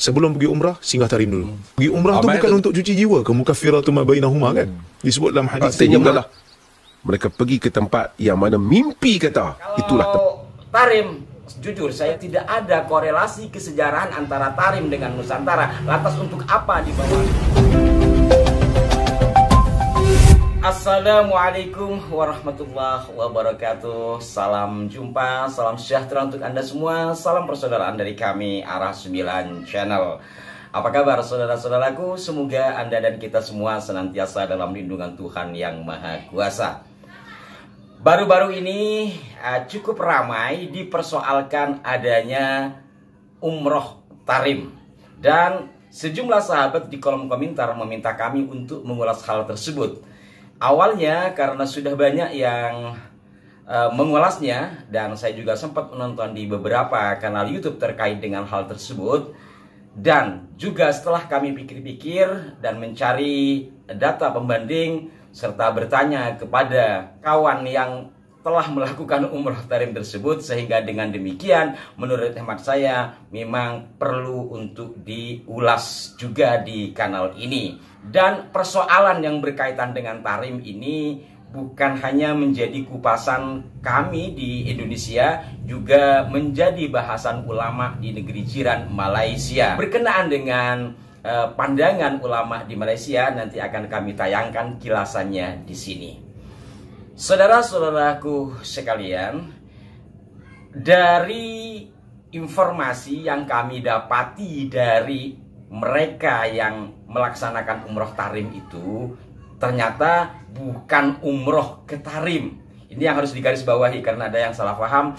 sebelum pergi umrah, singgah Tarim dulu. Pergi umrah tu bukan untuk cuci jiwa ke, mukaffiratun ma bainahuma kan? Disebut dalam hadis. Artinya adalah mereka pergi ke tempat yang mana mimpi kata. Itulah Tarim. Jujur, saya tidak ada korelasi kesejarahan antara Tarim dengan Nusantara. Lantas untuk apa dibawa? Assalamualaikum warahmatullahi wabarakatuh. Salam jumpa, salam sejahtera untuk Anda semua. Salam persaudaraan dari kami, Arah 9 Channel. Apa kabar saudara-saudaraku? Semoga Anda dan kita semua senantiasa dalam lindungan Tuhan Yang Maha Kuasa. Baru-baru ini cukup ramai dipersoalkan adanya umroh Tarim. Dan sejumlah sahabat di kolom komentar meminta kami untuk mengulas hal tersebut. Awalnya karena sudah banyak yang mengulasnya, dan saya juga sempat menonton di beberapa kanal YouTube terkait dengan hal tersebut. Dan juga setelah kami pikir-pikir dan mencari data pembanding serta bertanya kepada kawan yang telah melakukan umroh Tarim tersebut, sehingga dengan demikian menurut hemat saya memang perlu untuk diulas juga di kanal ini. Dan persoalan yang berkaitan dengan Tarim ini bukan hanya menjadi kupasan kami di Indonesia, juga menjadi bahasan ulama di negeri jiran Malaysia. Berkenaan dengan pandangan ulama di Malaysia, nanti akan kami tayangkan kilasannya di sini. Saudara-saudaraku sekalian, dari informasi yang kami dapati dari mereka yang melaksanakan umroh Tarim itu, ternyata bukan umroh ke Tarim. Ini yang harus digarisbawahi karena ada yang salah paham,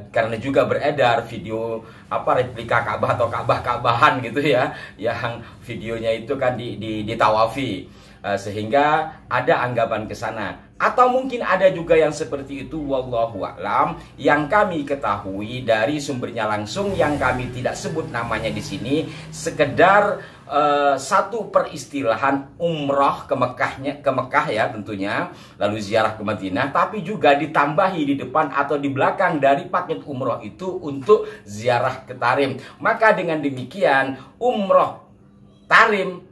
karena juga beredar video replika Ka'bah atau Ka'bahan gitu ya, yang videonya itu kan ditawafi, sehingga ada anggapan ke sana. Atau mungkin ada juga yang seperti itu, wallahu a'lam. Yang kami ketahui dari sumbernya langsung yang kami tidak sebut namanya di sini, sekedar satu peristilahan umroh ke Mekah ya tentunya, lalu ziarah ke Madinah, tapi juga ditambahi di depan atau di belakang dari paket umroh itu untuk ziarah ke Tarim. Maka dengan demikian umroh Tarim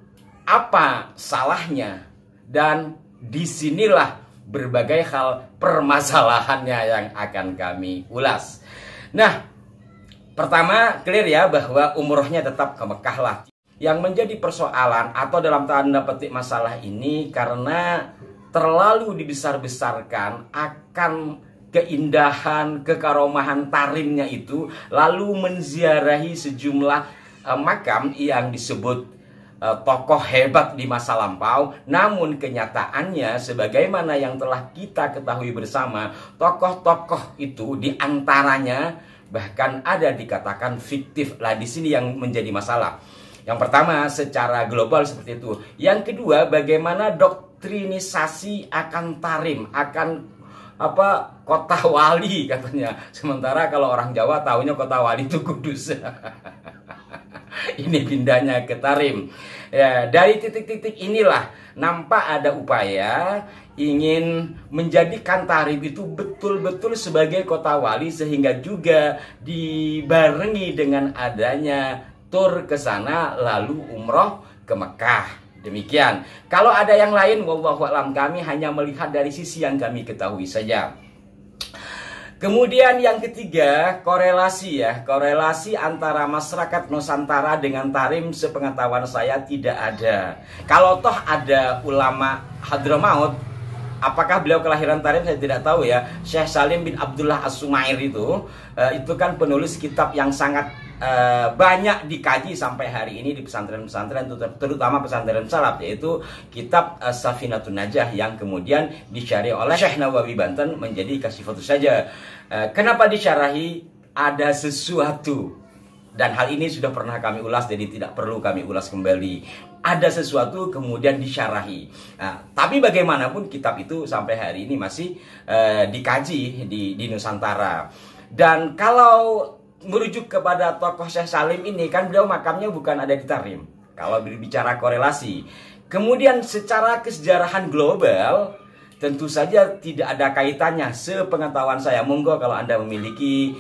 apa salahnya? Dan disinilah berbagai hal permasalahannya yang akan kami ulas. Nah, pertama clear ya bahwa umrohnya tetap ke Mekah lah. Yang menjadi persoalan atau dalam tanda petik masalah ini karena terlalu dibesar-besarkan akan keindahan, kekaromahan Tarimnya itu, lalu menziarahi sejumlah makam yang disebut tokoh hebat di masa lampau. Namun kenyataannya sebagaimana yang telah kita ketahui bersama, tokoh-tokoh itu diantaranya bahkan ada dikatakan fiktif lah. Di sini yang menjadi masalah. Yang pertama secara global seperti itu. Yang kedua bagaimana doktrinisasi akan Tarim, akan kota wali katanya. Sementara kalau orang Jawa taunya kota wali itu Kudus. Ini pindahnya ke Tarim. Ya, dari titik-titik inilah nampak ada upaya ingin menjadikan Tarim itu betul-betul sebagai kota wali, sehingga juga dibarengi dengan adanya tur ke sana lalu umroh ke Mekah. Demikian. Kalau ada yang lain, wallahu a'lam, kami hanya melihat dari sisi yang kami ketahui saja. Kemudian yang ketiga, korelasi ya. Korelasi antara masyarakat Nusantara dengan Tarim sepengetahuan saya tidak ada. Kalau toh ada ulama Hadramaut, apakah beliau kelahiran Tarim saya tidak tahu ya. Syekh Salim bin Abdullah As-Sumair itu kan penulis kitab yang sangat banyak dikaji sampai hari ini di pesantren-pesantren, terutama pesantren salaf, yaitu kitab Safinatun Najah yang kemudian disyarih oleh Syekh Nawawi Banten menjadi Kasifatus Saja. Kenapa disyarahi? Ada sesuatu, dan hal ini sudah pernah kami ulas, jadi tidak perlu kami ulas kembali. Ada sesuatu kemudian disyarahi. Tapi bagaimanapun kitab itu sampai hari ini masih dikaji di Nusantara. Dan kalau merujuk kepada tokoh Syekh Salim ini, kan beliau makamnya bukan ada di Tarim. Kalau berbicara korelasi, kemudian secara kesejarahan global, tentu saja tidak ada kaitannya sepengetahuan saya. Monggo kalau Anda memiliki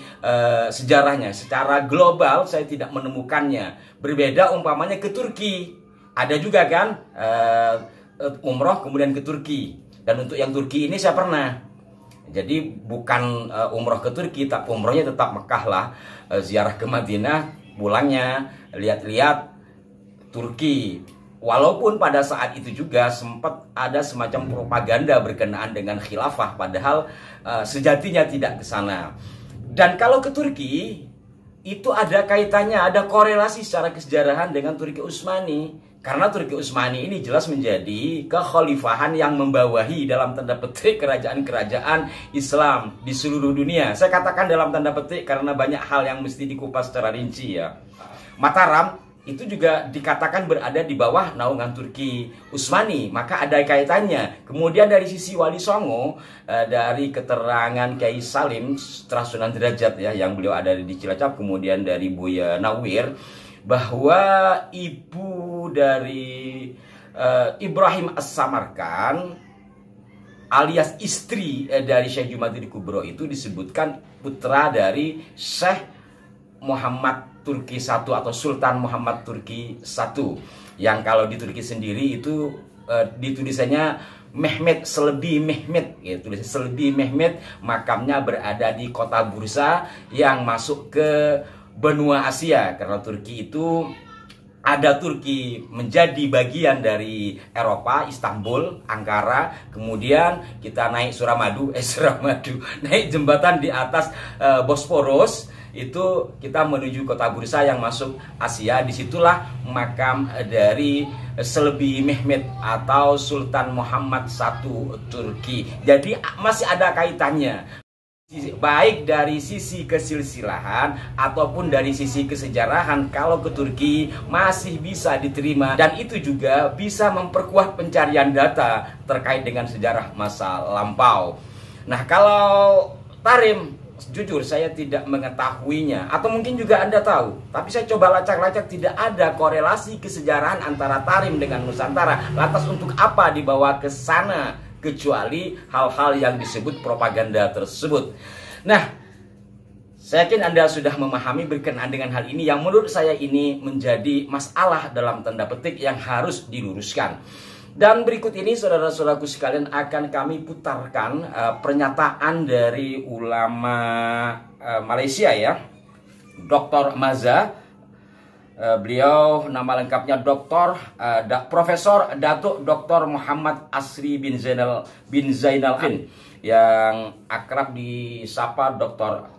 sejarahnya. Secara global saya tidak menemukannya. Berbeda umpamanya ke Turki. Ada juga kan umroh kemudian ke Turki. Dan untuk yang Turki ini saya pernah. Jadi bukan umroh ke Turki, tapi umrohnya tetap Mekah lah. Ziarah ke Madinah, pulangnya lihat-lihat Turki. Walaupun pada saat itu juga sempat ada semacam propaganda berkenaan dengan khilafah, padahal sejatinya tidak ke sana. Dan kalau ke Turki, itu ada kaitannya, ada korelasi secara kesejarahan dengan Turki Utsmani. Karena Turki Utsmani ini jelas menjadi kekhalifahan yang membawahi dalam tanda petik kerajaan-kerajaan Islam di seluruh dunia. Saya katakan dalam tanda petik karena banyak hal yang mesti dikupas secara rinci ya. Mataram itu juga dikatakan berada di bawah naungan Turki Utsmani, maka ada kaitannya. Kemudian dari sisi Wali Songo, dari keterangan Kiai Salim setelah Sunan Derajat ya, yang beliau ada di Cilacap, kemudian dari Buya Nawir, bahwa ibu dari Ibrahim As-Samarkan alias istri dari Syekh Jumaidi Kubro itu disebutkan putra dari Syekh Muhammad Turki I atau Sultan Muhammad Turki I, yang kalau di Turki sendiri itu ditulisannya Mehmet Selebi Mehmet, ya, tulisan Selebi Mehmet, makamnya berada di kota Bursa yang masuk ke benua Asia, karena Turki itu ada Turki menjadi bagian dari Eropa, Istanbul, Ankara, kemudian kita naik Suramadu, naik jembatan di atas Bosporus, itu kita menuju kota Bursa yang masuk Asia. Disitulah makam dari Selebi Mehmet atau Sultan Muhammad I Turki. Jadi masih ada kaitannya, baik dari sisi kesilsilahan ataupun dari sisi kesejarahan. Kalau ke Turki masih bisa diterima, dan itu juga bisa memperkuat pencarian data terkait dengan sejarah masa lampau. Nah, kalau Tarim, jujur saya tidak mengetahuinya, atau mungkin juga Anda tahu, tapi saya coba lacak-lacak, tidak ada korelasi kesejarahan antara Tarim dengan Nusantara. Lantas untuk apa dibawa ke sana, kecuali hal-hal yang disebut propaganda tersebut. Nah, saya yakin Anda sudah memahami berkenaan dengan hal ini, yang menurut saya ini menjadi masalah dalam tanda petik yang harus diluruskan. Dan berikut ini saudara-saudaraku sekalian akan kami putarkan pernyataan dari ulama Malaysia ya, Dr. Maza. Beliau nama lengkapnya Profesor Datuk Dr. Muhammad Asri bin Zainal Abidin, yang akrab disapa Dr.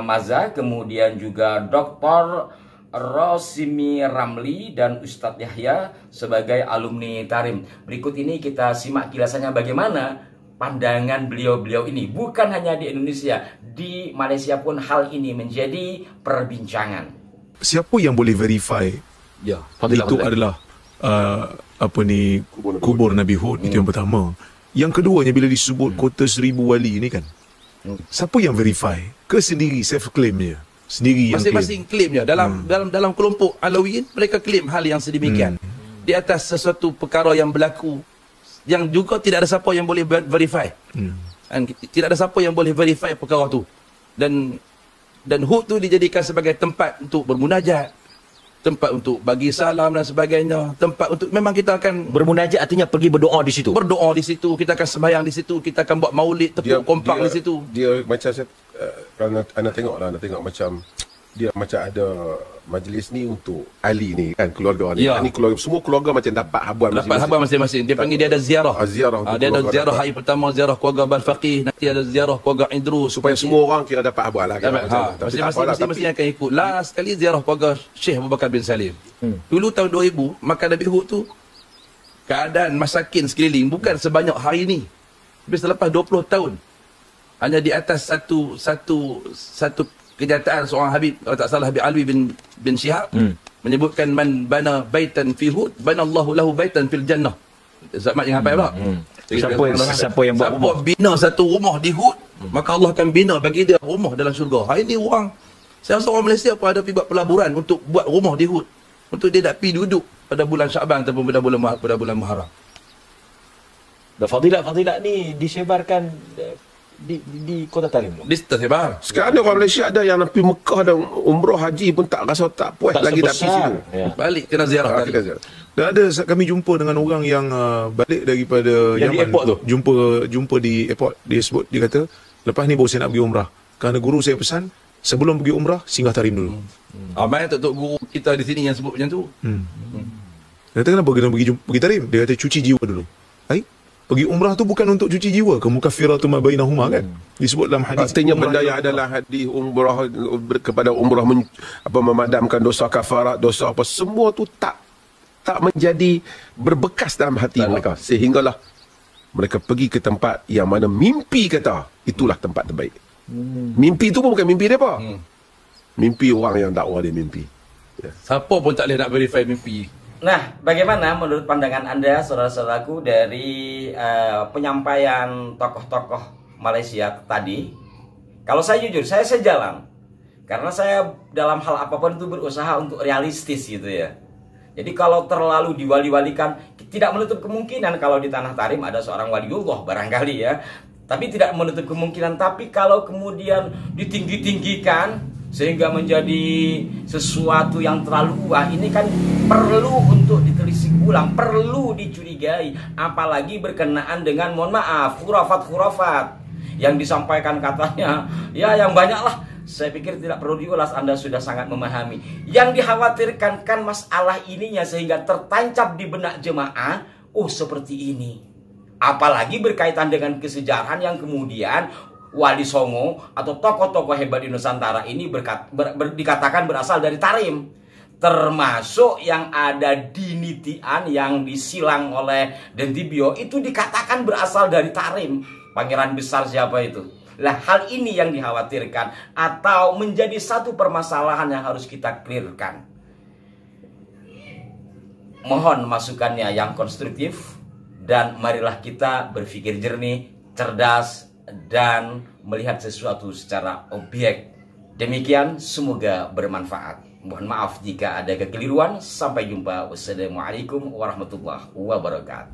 Maza, kemudian juga Dr. Rosimi Ramli dan Ustadz Yahya sebagai alumni Tarim. Berikut ini kita simak kilasannya bagaimana pandangan beliau-beliau ini. Bukan hanya di Indonesia, di Malaysia pun hal ini menjadi perbincangan. Siapa yang boleh verify Ya, itu adalah kubur Nabi Hud? Itu yang pertama. Yang keduanya, bila disebut kota 1000 wali ini kan, siapa yang verify? Ke sendiri self claim dia? Sendiri yang masing-masing klaimnya dalam kelompok Alawiyin, mereka klaim hal yang sedemikian di atas sesuatu perkara yang berlaku, yang juga tidak ada siapa yang boleh verify. Tidak ada siapa yang boleh verify perkara tu. Dan Hud tu dijadikan sebagai tempat untuk bermunajat, tempat untuk bagi salam dan sebagainya, tempat untuk memang kita akan bermunajat, artinya pergi berdoa di situ. Berdoa di situ, kita akan sembahyang di situ, kita akan buat maulid, tepuk kompak di situ. Dia macam saya anda tengok macam dia macam ada majlis ni untuk ahli ni kan, keluarga ni. Ya. Ni keluarga, semua keluarga macam dapat habuan masing-masing. Dapat habuan masing-masing. Dia panggil dia ada ziarah. Dia ada ziarah hari pertama, ziarah keluarga Balfaqih, nanti ada ziarah keluarga Idrus, supaya semua orang kira dapat habuan lah. Masing-masing akan ikut. Last sekali ziarah keluarga Syekh Abu Bakar bin Salim. Dulu tahun 2000, maka Nabi Hud tu keadaan masakin sekeliling bukan sebanyak hari ni. Tapi selepas 20 tahun hanya di atas satu kenyataan seorang Habib, kalau tak salah Habib Alwi bin Syihab, menyebutkan man bana baitan fi Hud bana Allahu lahu baitan fil jannah. Zaman yang apa pula? Siapa yang buat bina satu rumah di Hud, maka Allah akan bina bagi dia rumah dalam syurga. Hari ni orang, saya rasa orang Malaysia pun ada pergi buat pelaburan untuk buat rumah di Hud, untuk dia nak pergi duduk pada bulan Syaban ataupun pada bulan Muharram. Dan fadilat-fadilat ni disebarkan di Kota Tarim. Di tersebar. Sekarang ni orang Malaysia ada yang pergi Mekah dan umrah haji pun tak rasa tak puas Tak lagi tak pergi sebesar. situ. Ya. Balik kena ziarah tadi. Dan ada kami jumpa dengan orang yang balik daripada Yang di Yaman. airport tu? Jumpa di airport. Dia sebut, dia kata, lepas ni baru saya nak pergi umrah. Kerana guru saya pesan, sebelum pergi umrah, singgah Tarim dulu. Amai tok guru kita di sini yang sebut macam tu. Dia kata, kenapa kena pergi Tarim? Dia kata, cuci jiwa dulu. Hai? Pergi umrah tu bukan untuk cuci jiwa. Kemukafiratu ma bainahuma kan? Disebut dalam hadis. Artinya benda yang adalah hadis umrah kepada umrah memadamkan dosa kafarat, dosa apa, semua tu tak menjadi berbekas dalam hati mereka, sehinggalah mereka pergi ke tempat yang mana mimpi kata itulah tempat terbaik. Mimpi tu pun bukan mimpi dia apa. Mimpi orang yang dakwah dia mimpi. Siapa pun tak boleh nak verify mimpi. Nah, bagaimana menurut pandangan Anda, saudara-saudaraku, dari penyampaian tokoh-tokoh Malaysia tadi? Kalau saya jujur, saya sejalan. Karena saya dalam hal apapun itu berusaha untuk realistis gitu ya. Jadi kalau terlalu diwali-walikan, tidak menutup kemungkinan kalau di Tanah Tarim ada seorang waliullah barangkali ya. Tapi tidak menutup kemungkinan. Tapi kalau kemudian ditinggi-tinggikan sehingga menjadi sesuatu yang terlalu wah, ini kan perlu untuk ditelisik ulang, perlu dicurigai, apalagi berkenaan dengan, mohon maaf, khurafat-khurafat yang disampaikan katanya ya yang banyak lah. Saya pikir tidak perlu diulas, Anda sudah sangat memahami. Yang dikhawatirkan kan masalah ininya sehingga tertancap di benak jemaah, oh seperti ini. Apalagi berkaitan dengan kesejarahan yang kemudian Wali Songo atau tokoh-tokoh hebat di Nusantara ini dikatakan berasal dari Tarim. Termasuk yang ada di Nitian yang disilang oleh Dentibio itu dikatakan berasal dari Tarim. Pangeran besar siapa itu? Lah, hal ini yang dikhawatirkan atau menjadi satu permasalahan yang harus kita clearkan. Mohon masukannya yang konstruktif dan marilah kita berpikir jernih, cerdas, dan melihat sesuatu secara objek. Demikian, semoga bermanfaat. Mohon maaf jika ada kekeliruan. Sampai jumpa. Wassalamualaikum warahmatullahi wabarakatuh.